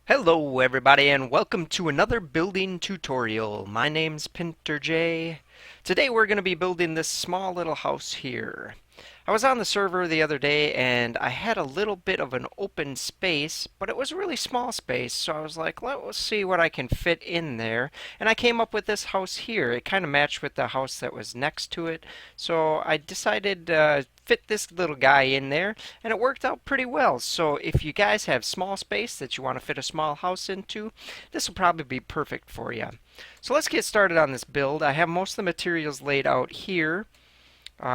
Hello everybody and welcome to another building tutorial. My name's Pinter J. Today we're going to be building this small little house here. I was on the server the other day and I had a little bit of an open space, but it was a really small space, so I was like, let's see what I can fit in there. And I came up with this house here. It kind of matched with the house that was next to it, so I decided fit this little guy in there, and it worked out pretty well. So if you guys have small space that you want to fit a small house into, this will probably be perfect for you. So let's get started on this build. I have most of the materials laid out here.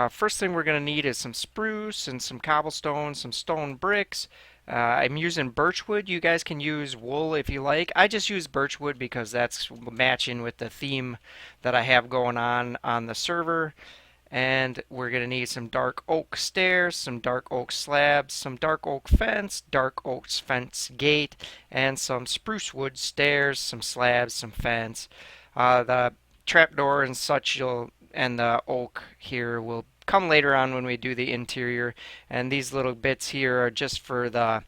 First thing we're going to need is some spruce and some cobblestone, some stone bricks. I'm using birchwood. You guys can use wool if you like. I just use birchwood because that's matching with the theme that I have going on the server. And we're going to need some dark oak stairs, some dark oak slabs, some dark oak fence, dark oak fence gate, and some spruce wood stairs, some slabs, some fence. The trapdoor and such and the oak here will come later on when we do the interior. And these little bits here are just for the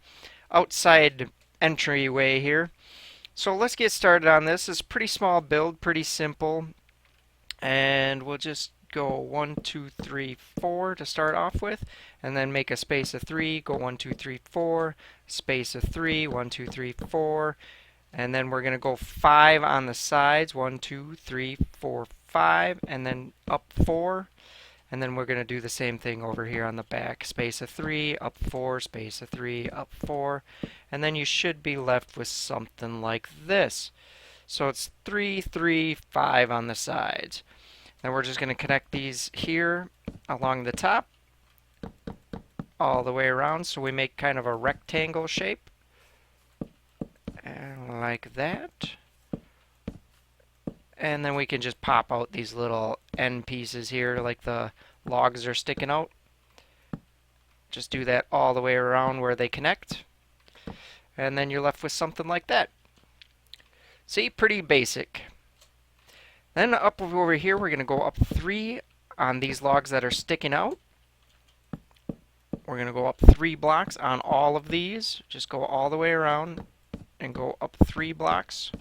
outside entryway here. So let's get started on this. It's a pretty small build, pretty simple. And we'll just go 1, 2, 3, 4 to start off with, and then make a space of 3, go 1, 2, 3, 4, space of 3, 1, 2, 3, 4, and then we're going to go 5 on the sides, 1, 2, 3, 4, 5, and then up 4, and then we're going to do the same thing over here on the back, space of 3, up 4, space of 3, up 4, and then you should be left with something like this. So it's 3, 3, 5 on the sides. Then we're just going to connect these here along the top all the way around, so we make kind of a rectangle shape. And like that. And then we can just pop out these little end pieces here like the logs are sticking out. Just do that all the way around where they connect. And then you're left with something like that. See, pretty basic. Then up over here, we're going to go up 3 on these logs that are sticking out. We're going to go up 3 blocks on all of these. Just go all the way around and go up 3 blocks.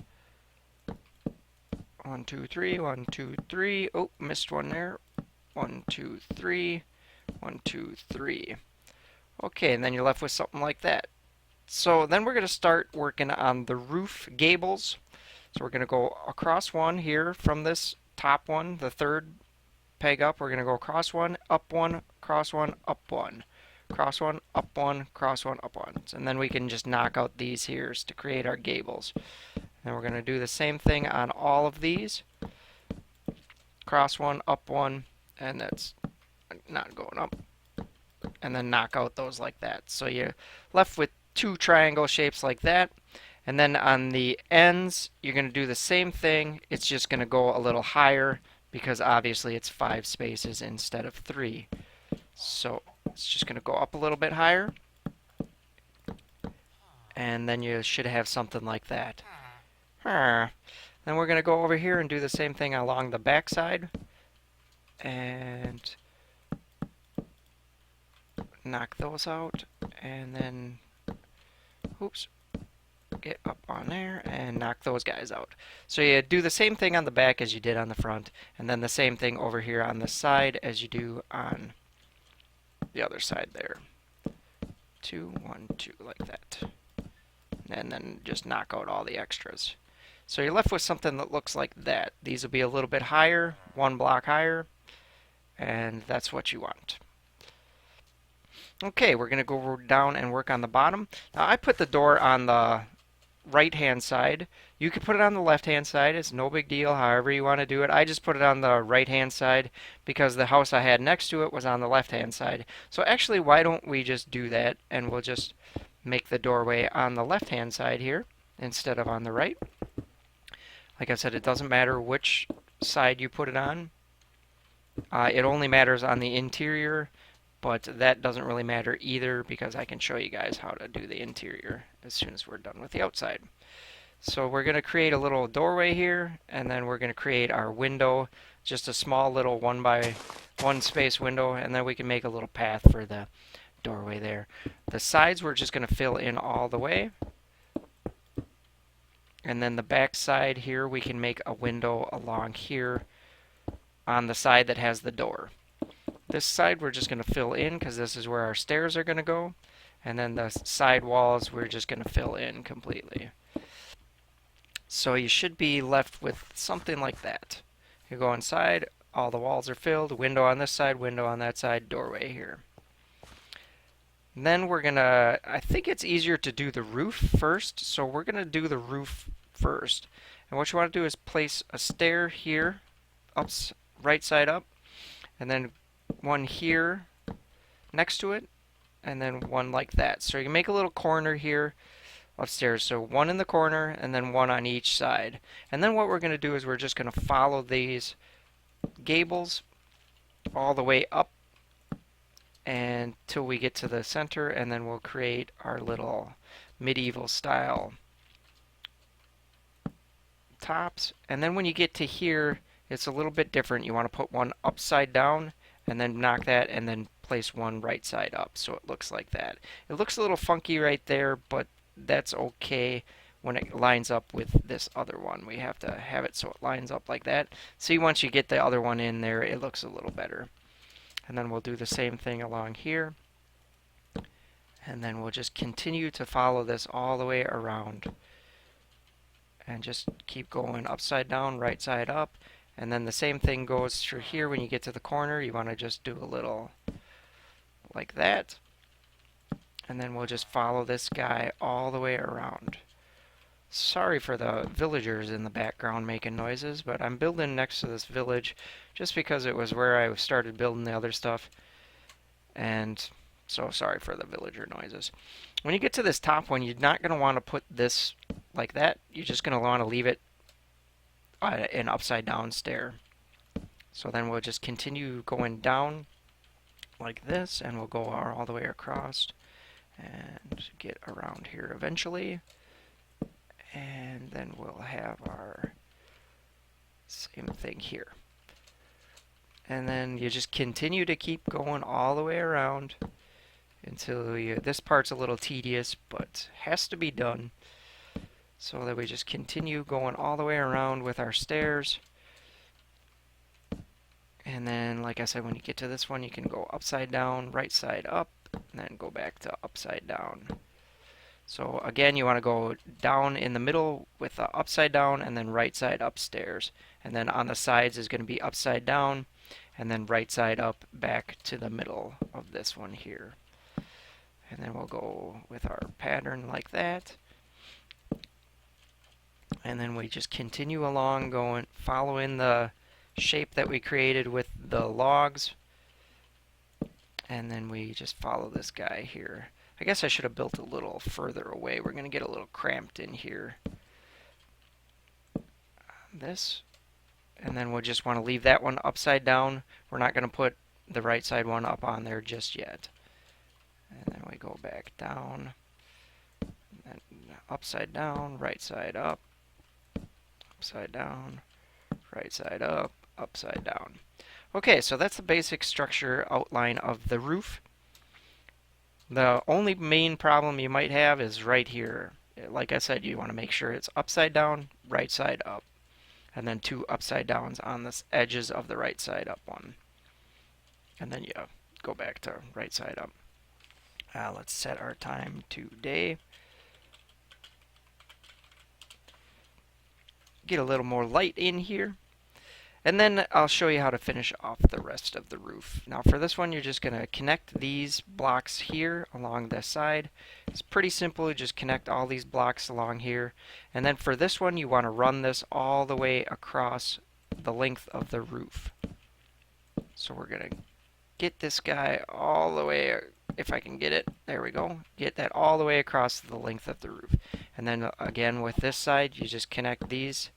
1, 2, 3, 1, 2, 3. Oh, missed one there. 1, 2, 3. 1, 2, 3. Okay, and then you're left with something like that. So then we're going to start working on the roof gables. So we're going to go across one here from this top one, the third peg up. We're going to go across one, up one, cross one, up one. Cross one, up one, cross one, up one. And then we can just knock out these here to create our gables. And we're going to do the same thing on all of these. Cross one, up one, and that's not going up. And then knock out those like that. So you're left with 2 triangle shapes like that. And then on the ends, you're going to do the same thing. It's just going to go a little higher because obviously it's 5 spaces instead of 3. So it's just going to go up a little bit higher. And then you should have something like that. Then we're going to go over here and do the same thing along the back side. And knock those out. And then, oops. Get up on there and knock those guys out. So you do the same thing on the back as you did on the front, and then the same thing over here on the side as you do on the other side there. 2, 1, 2, like that. And then just knock out all the extras. So you're left with something that looks like that. These will be a little bit higher, 1 block higher, and that's what you want. Okay, we're going to go down and work on the bottom. Now I put the door on the right hand side. You can put it on the left hand side. It's no big deal, however you want to do it. I just put it on the right hand side because the house I had next to it was on the left hand side. So actually, why don't we just do that, and we'll just make the doorway on the left hand side here instead of on the right. Like I said, it doesn't matter which side you put it on. It only matters on the interior, but that doesn't really matter either because I can show you guys how to do the interior as soon as we're done with the outside. So we're going to create a little doorway here, and then we're going to create our window, just a small little 1 by 1 space window, and then we can make a little path for the doorway there. The sides we're just going to fill in all the way. And then the back side here, we can make a window along here on the side that has the door. This side we're just going to fill in because this is where our stairs are going to go. And then the side walls we're just going to fill in completely. So you should be left with something like that. You go inside, all the walls are filled, window on this side, window on that side, doorway here. And then we're gonna, I think it's easier to do the roof first, so we're gonna do the roof first. And what you want to do is place a stair here, right side up, and then one here next to it, and then one like that. So you make a little corner here upstairs. So one in the corner and then one on each side. And then what we're going to do is we're just going to follow these gables all the way up until we get to the center, and then we'll create our little medieval style tops. And then when you get to here, it's a little bit different. You want to put one upside down and then knock that and then place one right side up so it looks like that. It looks a little funky right there, but that's okay when it lines up with this other one. We have to have it so it lines up like that. See, once you get the other one in there, it looks a little better. And then we'll do the same thing along here. And then we'll just continue to follow this all the way around. And just keep going upside down, right side up. And then the same thing goes through here. When you get to the corner, you want to just do a little like that. And then we'll just follow this guy all the way around. Sorry for the villagers in the background making noises, but I'm building next to this village just because it was where I started building the other stuff. And so sorry for the villager noises. When you get to this top one, you're not going to want to put this like that. You're just going to want to leave it an upside down stair. So then we'll just continue going down like this, and we'll go all the way across and get around here eventually. And then we'll have our same thing here. And then you just continue to keep going all the way around until this part's a little tedious, but has to be done. So that we just continue going all the way around with our stairs. And then, like I said, when you get to this one, you can go upside down, right side up, and then go back to upside down. So again, you want to go down in the middle with the upside down, and then right side upstairs. And then on the sides is going to be upside down, and then right side up back to the middle of this one here. And then we'll go with our pattern like that. And then we just continue along going, following the shape that we created with the logs. And then we just follow this guy here. I guess I should have built a little further away. We're going to get a little cramped in here. This. And then we'll just want to leave that one upside down. We're not going to put the right side one up on there just yet. And then we go back down. And then upside down, right side up. Upside down, right side up, upside down. Okay, so that's the basic structure outline of the roof. The only main problem you might have is right here. Like I said, you want to make sure it's upside down, right side up. And then two upside downs on the edges of the right side up one. And then you go back to right side up. Let's set our time to day. Get a little more light in here. And then I'll show you how to finish off the rest of the roof. Now for this one, you're just going to connect these blocks here along this side. It's pretty simple. You just connect all these blocks along here. And then for this one, you want to run this all the way across the length of the roof. So we're going to get this guy all the way, if I can get it, there we go. Get that all the way across the length of the roof. And then again with this side, you just connect these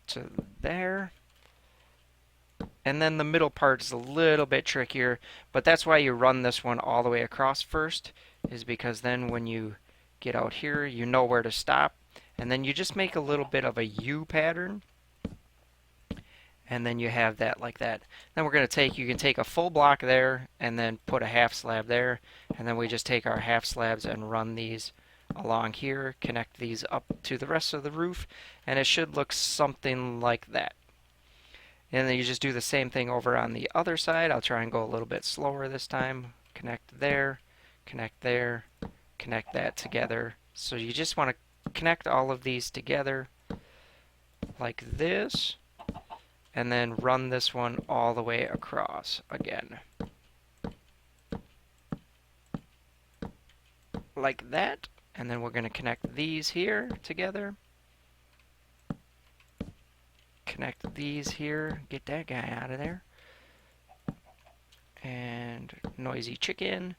to there. And then the middle part is a little bit trickier, but that's why you run this one all the way across first, is because then when you get out here, you know where to stop. And then you just make a little bit of a U pattern. And then you have that like that. Then we're going to take, you can take a full block there and then put a half slab there. And then we just take our half slabs and run these along here, connect these up to the rest of the roof, and it should look something like that. And then you just do the same thing over on the other side. I'll try and go a little bit slower this time. Connect there, connect there, connect that together. So you just want to connect all of these together like this, and then run this one all the way across again. Like that. And then we're going to connect these here together. Connect these here. Get that guy out of there. And noisy chicken.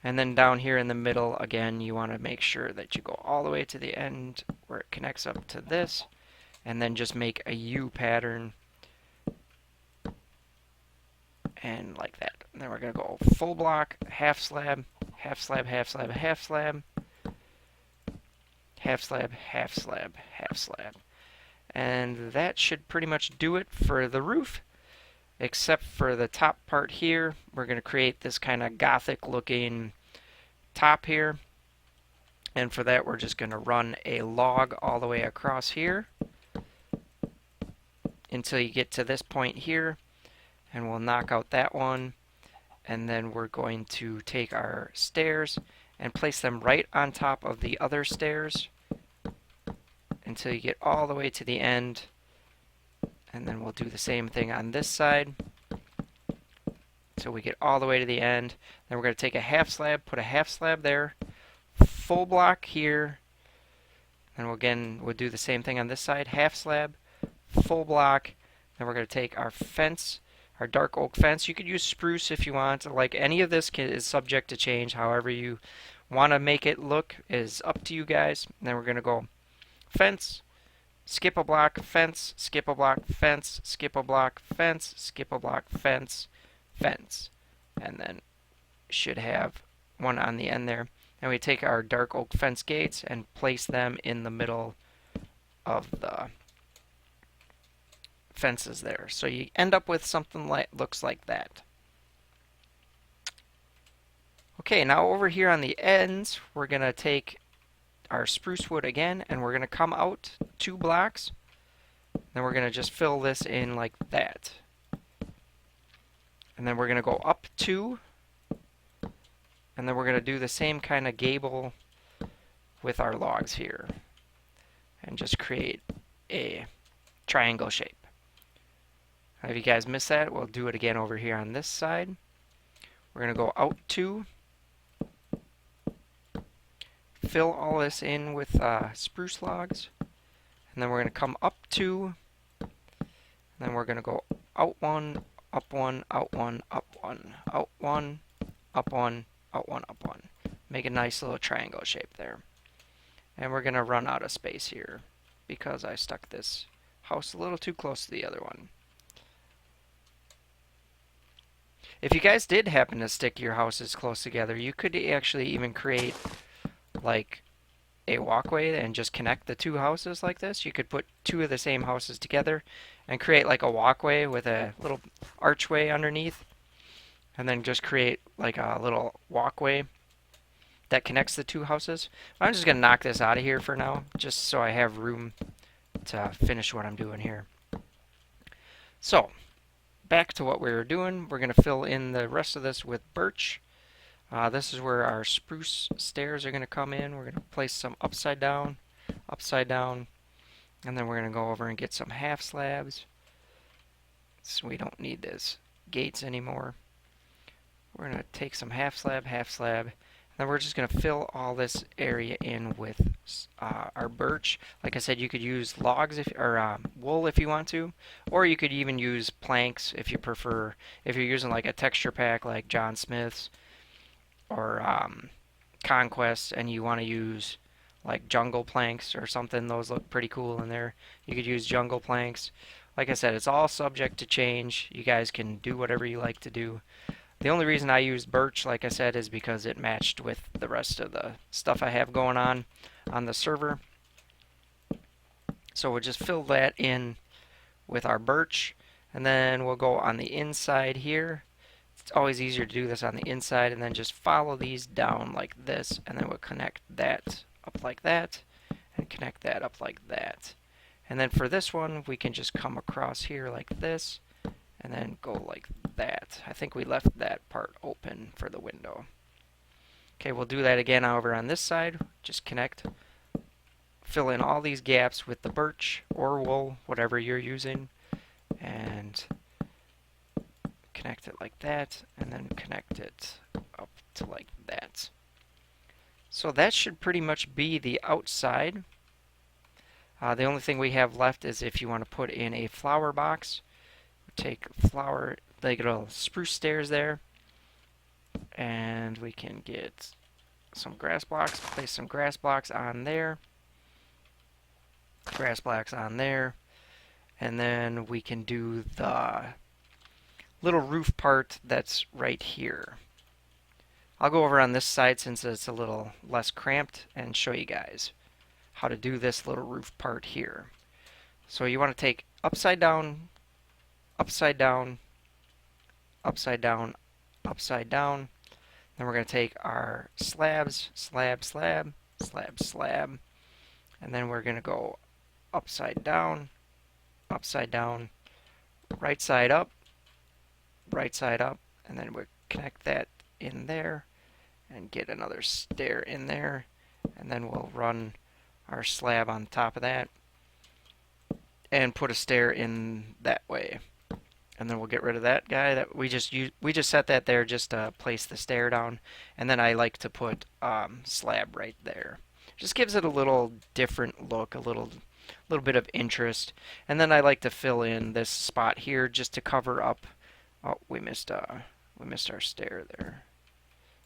And then down here in the middle, again, you want to make sure that you go all the way to the end where it connects up to this. And then just make a U pattern. And like that. And then we're going to go full block, half slab, half slab, half slab, half slab. Half slab, half slab, half slab. And that should pretty much do it for the roof, except for the top part here. We're going to create this kind of gothic looking top here. And for that, we're just going to run a log all the way across here until you get to this point here. And we'll knock out that one. And then we're going to take our stairs and place them right on top of the other stairs until you get all the way to the end. And then we'll do the same thing on this side until we get all the way to the end. Then we're going to take a half slab, put a half slab there, full block here, and we'll do the same thing on this side, half slab, full block. Then we're going to take our fence, our dark oak fence. You could use spruce if you want. Like, any of this is subject to change. However you want to make it look is up to you guys. And then we're going to go fence, skip a block, fence, skip a block, fence, skip a block, fence, skip a block, fence, fence. And then should have one on the end there. And we take our dark oak fence gates and place them in the middle of the fences there. So you end up with something like looks like that. Okay, now over here on the ends, we're going to take our spruce wood again, and we're going to come out 2 blocks. Then we're going to just fill this in like that. And then we're going to go up 2. And then we're going to do the same kind of gable with our logs here. And just create a triangle shape. If you guys missed that, we'll do it again over here on this side. We're going to go out 2. Fill all this in with spruce logs. And then we're going to come up 2. And then we're going to go out 1, up 1, out 1, up 1, out 1, up 1, out 1, up 1. Make a nice little triangle shape there. And we're going to run out of space here because I stuck this house a little too close to the other one. If you guys did happen to stick your houses close together, you could actually even create like a walkway and just connect the 2 houses like this. You could put 2 of the same houses together and create like a walkway with a little archway underneath, and then just create like a little walkway that connects the 2 houses. I'm just going to knock this out of here for now, just so I have room to finish what I'm doing here. So, back to what we were doing. We're going to fill in the rest of this with birch. This is where our spruce stairs are going to come in. We're going to place some upside down, and then we're going to go over and get some half slabs. So we don't need this gates anymore. We're going to take some half slab, and then we're just going to fill all this area in with our birch. Like I said, you could use logs or wool if you want to, or you could even use planks if you prefer. If you're using like a texture pack like John Smith's or Conquest, and you want to use like jungle planks or something, those look pretty cool in there. You could use jungle planks. Like I said, it's all subject to change. You guys can do whatever you like to do. The only reason I used birch, like I said, is because it matched with the rest of the stuff I have going on the server. So we'll just fill that in with our birch, and then we'll go on the inside here. It's always easier to do this on the inside, and then just follow these down like this, and then we'll connect that up like that, and connect that up like that. And then for this one, we can just come across here like this, and then go like that. I think we left that part open for the window. Okay, we'll do that again over on this side. Just connect, fill in all these gaps with the birch or wool, whatever you're using, and connect it like that, and then connect it up to like that. So that should pretty much be the outside. The only thing we have left is if you want to put in a flower box. Take flower, like little spruce stairs there, and we can get some grass blocks, place some grass blocks on there, grass blocks on there, and then we can do the little roof part that's right here. I'll go over on this side since it's a little less cramped and show you guys how to do this little roof part here. So you want to take upside down, upside down, upside down, upside down. Then we're going to take our slabs, slab, slab, slab, slab, and then we're going to go upside down, right side up, and then we'll connect that in there and get another stair in there, and then we'll run our slab on top of that and put a stair in that way. And then we'll get rid of that guy that we just set that there just to place the stair down, and then I like to put slab right there. Just gives it a little different look, a little bit of interest. And then I like to fill in this spot here just to cover up. Oh, we missed our stair there.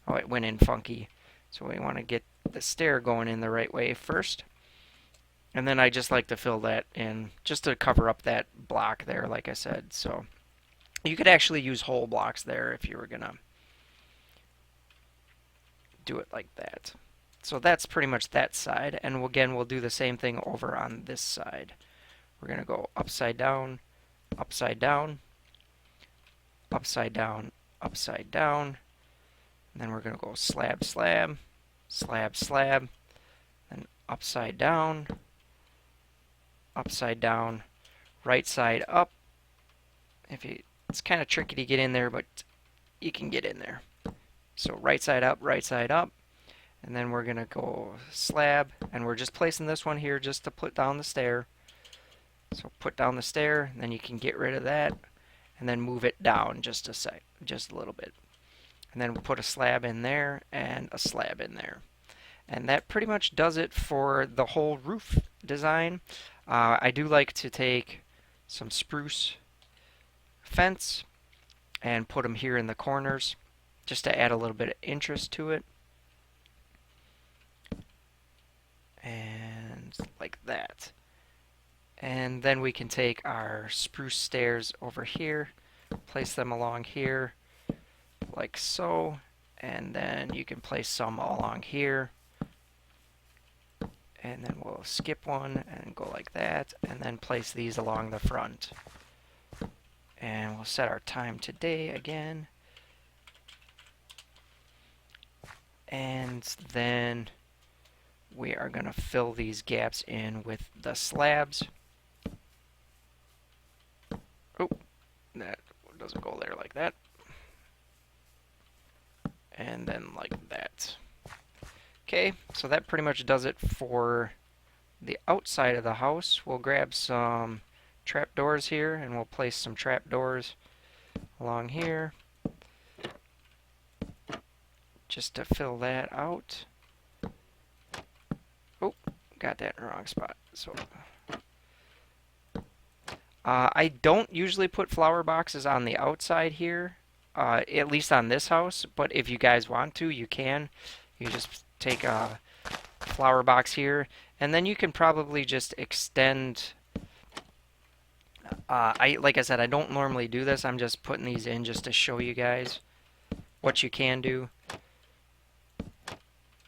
Oh, it went in funky. So we want to get the stair going in the right way first. And then I just like to fill that in just to cover up that block there, like I said. So you could actually use whole blocks there if you were going to do it like that. So that's pretty much that side. And again, we'll do the same thing over on this side. We're going to go upside down, upside down, upside down, upside down. And then we're going to go slab, slab, slab, slab, then upside down, right side up. It's kind of tricky to get in there, but you can get in there. So right side up, and then we're going to go slab, and we're just placing this one here just to put down the stair. So put down the stair, and then you can get rid of that, and then move it down just a little bit. And then we'll put a slab in there and a slab in there. And that pretty much does it for the whole roof design. I do like to take some spruce fence and put them here in the corners just to add a little bit of interest to it. And like that. And then we can take our spruce stairs over here, place them along here like so, and then you can place some along here, and then we'll skip one and go like that, and then place these along the front. And we'll set our time today again, and then we are going to fill these gaps in with the slabs. Oh, that doesn't go there like that. And then like that. Okay, so that pretty much does it for the outside of the house. We'll grab some trapdoors here, and we'll place some trapdoors along here just to fill that out. Oh, got that in the wrong spot. So I don't usually put flower boxes on the outside here, at least on this house, but if you guys want to, you can. You just take a flower box here, and then you can probably just extend. Like I said, I don't normally do this. I'm just putting these in just to show you guys what you can do.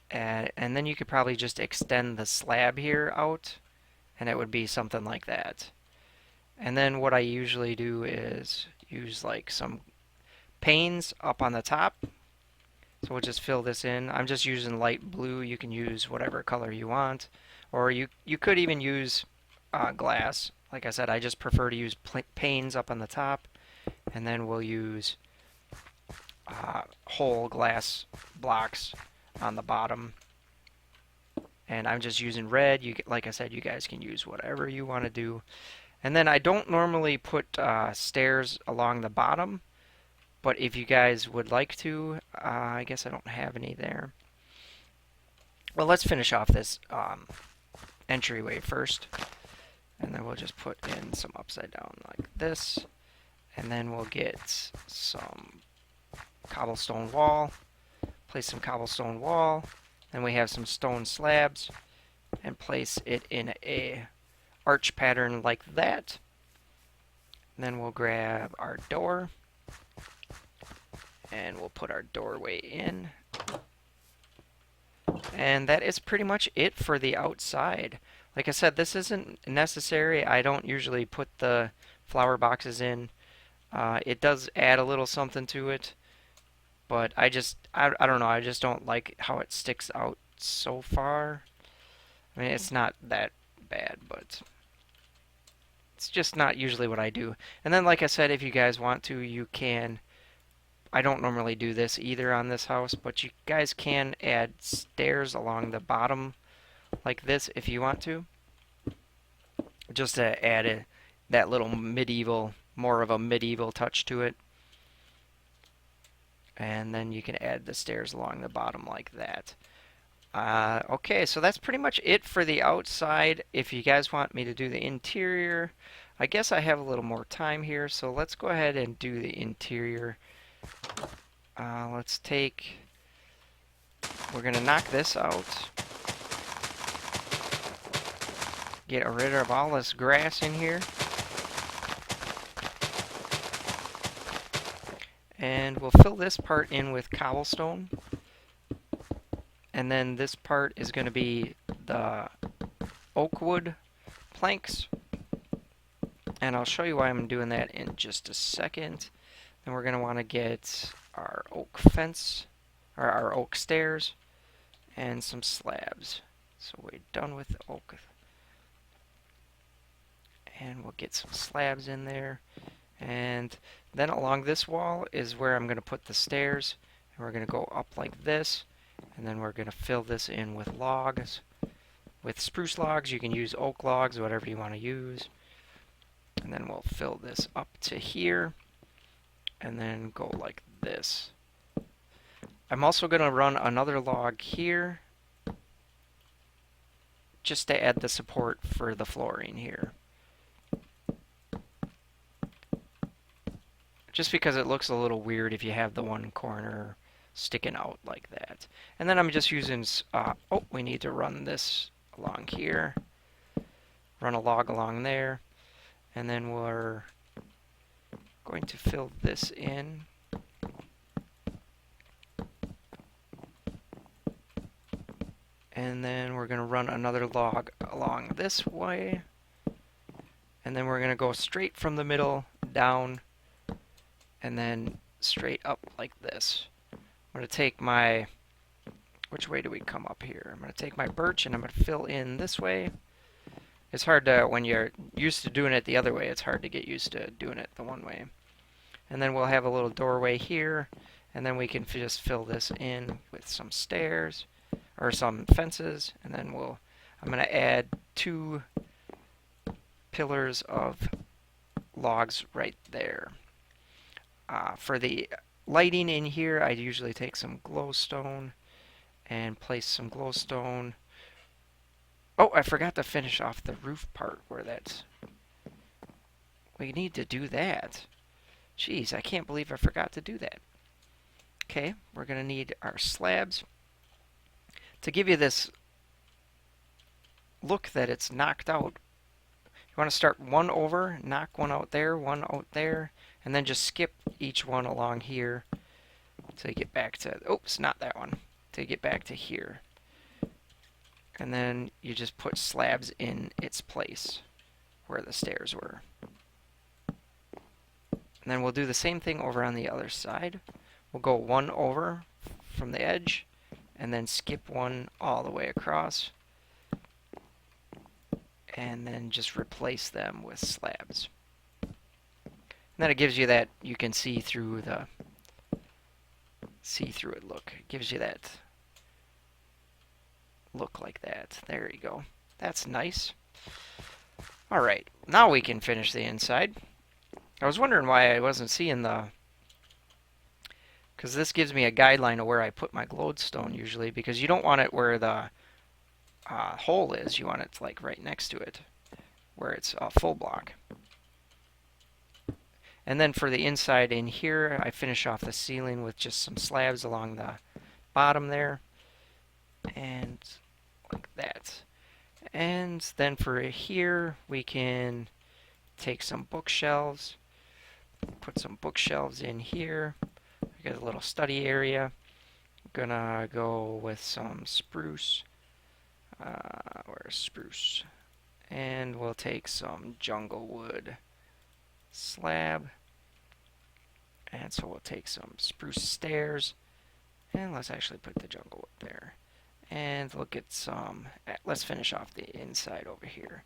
And then you could probably just extend the slab here out, and it would be something like that. And then what I usually do is use like some panes up on the top So we'll just fill this in. I'm just using light blue. You can use whatever color you want. Or you could even use glass. Like I said, I just prefer to use panes up on the top. And then we'll use whole glass blocks on the bottom. And I'm just using red. Like I said, you guys can use whatever you want to do. And then I don't normally put stairs along the bottom. But if you guys would like to, I guess I don't have any there. Well, let's finish off this entryway first. And then we'll just put in some upside down like this. And then we'll get some cobblestone wall. Place some cobblestone wall. Then we have some stone slabs. And place it in a arch pattern like that. And then we'll grab our door. And we'll put our doorway in. And that is pretty much it for the outside. Like I said, this isn't necessary. I don't usually put the flower boxes in. It does add a little something to it. But I don't know. I just don't like how it sticks out so far. I mean, it's not that bad, but it's just not usually what I do. And then, like I said, if you guys want to, you can. I don't normally do this either on this house, but you guys can add stairs along the bottom like this if you want to. Just to add that little medieval, more of a medieval touch to it. And then you can add the stairs along the bottom like that. Okay, so that's pretty much it for the outside. If you guys want me to do the interior, I guess I have a little more time here, so let's go ahead and do the interior. We're going to knock this out. Get rid of all this grass in here. And we'll fill this part in with cobblestone. And then this part is going to be the oak wood planks. And I'll show you why I'm doing that in just a second. Then we're going to want to get our oak fence, or our oak stairs, and some slabs. So we're done with the oak. And we'll get some slabs in there. And then along this wall is where I'm going to put the stairs. And we're going to go up like this. And then we're going to fill this in with logs. With spruce logs, you can use oak logs, whatever you want to use. And then we'll fill this up to here. And then go like this. I'm also going to run another log here. Just to add the support for the flooring here. Just because it looks a little weird if you have the one corner sticking out like that. And then I'm just using, we need to run this along here. Run a log along there. And then we're going to fill this in. And then we're going to run another log along this way. And then we're going to go straight from the middle down. And then straight up like this. I'm going to take my, which way do we come up here? I'm going to take my birch and I'm going to fill in this way. It's hard to, when you're used to doing it the other way, it's hard to get used to doing it the one way. And then we'll have a little doorway here, and then we can just fill this in with some stairs, or some fences, and then I'm going to add 2 pillars of logs right there. For the lighting in here, I usually take some glowstone and place some glowstone. Oh, I forgot to finish off the roof part where that's... We need to do that. Jeez, I can't believe I forgot to do that. Okay, we're going to need our slabs. To give you this look that it's knocked out, you want to start one over, knock one out there, and then just skip each one along here to get back to, oops, not that one, to get back to here. And then you just put slabs in its place where the stairs were. And then we'll do the same thing over on the other side. We'll go one over from the edge and then skip one all the way across and then just replace them with slabs. And then it gives you that, you can see through it look. It gives you that look like that. There you go. That's nice. Alright, now we can finish the inside. I was wondering why I wasn't seeing because this gives me a guideline of where I put my glowstone usually, because you don't want it where the hole is. You want it like right next to it, where it's a full block. And then for the inside in here, I finish off the ceiling with just some slabs along the bottom there, and like that. And then for here, we can take some bookshelves, put some bookshelves in here. We got a little study area. I'm gonna go with some spruce. Where's spruce? And we'll take some jungle wood slab. And so we'll take some spruce stairs. And let's actually put the jungle wood there. And we'll get some, let's finish off the inside over here.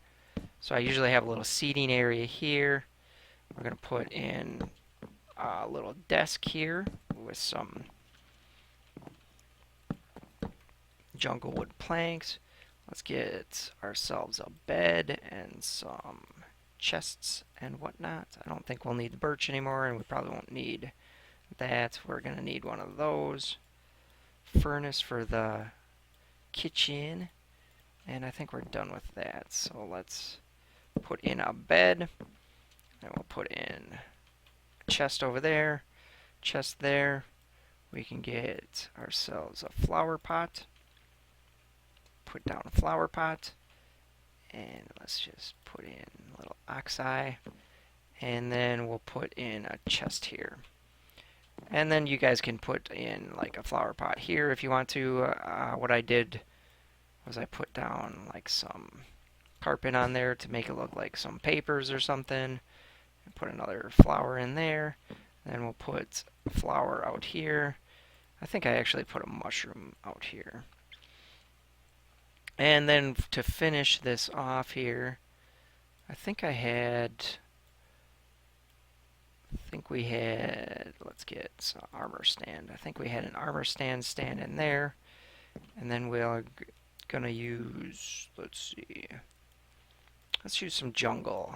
So I usually have a little seating area here. We're going to put in a little desk here with some jungle wood planks. Let's get ourselves a bed and some chests and whatnot. I don't think we'll need the birch anymore, and we probably won't need that. We're going to need one of those. Furnace for the kitchen, and I think we're done with that. So let's put in a bed, and we'll put in a chest over there, chest there. We can get ourselves a flower pot, put down a flower pot, and let's just put in a little ox eye, and then we'll put in a chest here. And then you guys can put in like a flower pot here if you want to. What I did was I put down like some carpet on there to make it look like some papers or something. And put another flower in there. Then we'll put a flower out here. I think I actually put a mushroom out here. And then to finish this off here, I think we had, let's get some armor stand. I think we had an armor stand in there. And then we're gonna use, let's use some jungle.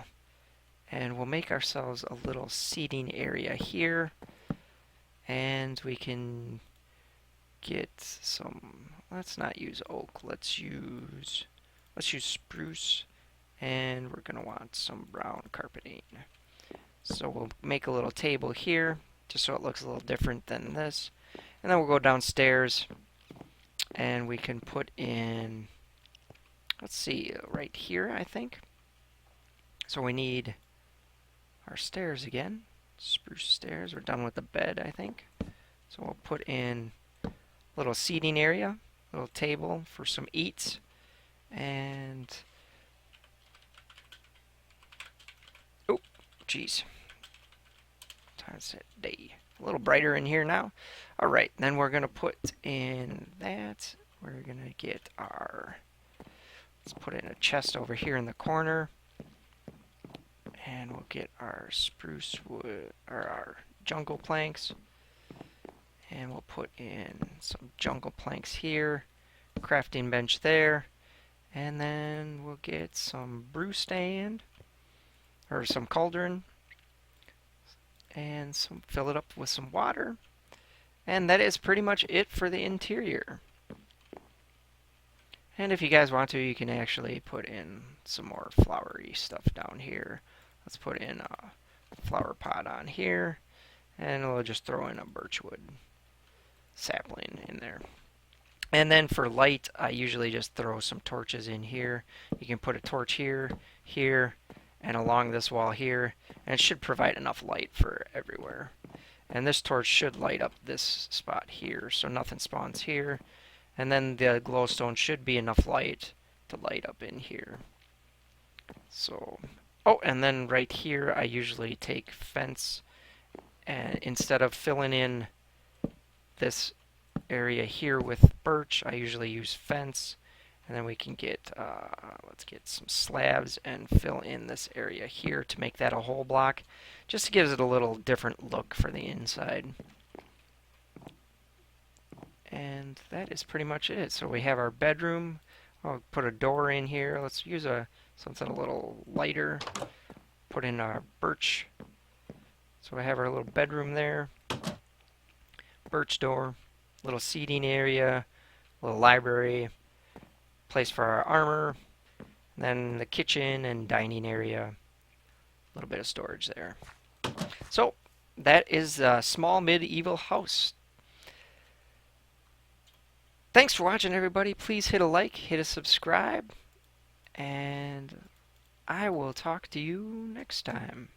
And we'll make ourselves a little seating area here. And we can get some, let's not use oak, let's use spruce. And we're gonna want some brown carpeting. So we'll make a little table here, just so it looks a little different than this. And then we'll go downstairs, and we can put in, let's see, right here, I think. So we need our stairs again, spruce stairs. We're done with the bed, I think. So we'll put in a little seating area, a little table for some eats, and jeez. Time's at day. A little brighter in here now. Alright, then we're going to put in that. We're going to get our, let's put in a chest over here in the corner. And we'll get our spruce wood, or our jungle planks. And we'll put in some jungle planks here. Crafting bench there. And then we'll get some brew stand, or some cauldron, and fill it up with some water. And that is pretty much it for the interior. And if you guys want to, you can actually put in some more flowery stuff down here. Let's put in a flower pot on here, and we'll just throw in a birchwood sapling in there. And then for light, I usually just throw some torches in here. You can put a torch here, here, and along this wall here, and it should provide enough light for everywhere. And this torch should light up this spot here, so nothing spawns here. And then the glowstone should be enough light to light up in here. So, oh, and then right here I usually take fence, and instead of filling in this area here with birch. I usually use fence. And then we can get, let's get some slabs and fill in this area here to make that a whole block. Just gives it a little different look for the inside. And that is pretty much it. So we have our bedroom. I'll put a door in here. Let's use something a little lighter. Put in our birch. So we have our little bedroom there. Birch door. Little seating area. Little library. Place for our armor. And then the kitchen and dining area. A little bit of storage there. So that is a small medieval house. Thanks for watching, everybody. Please hit a like, hit a subscribe, and I will talk to you next time.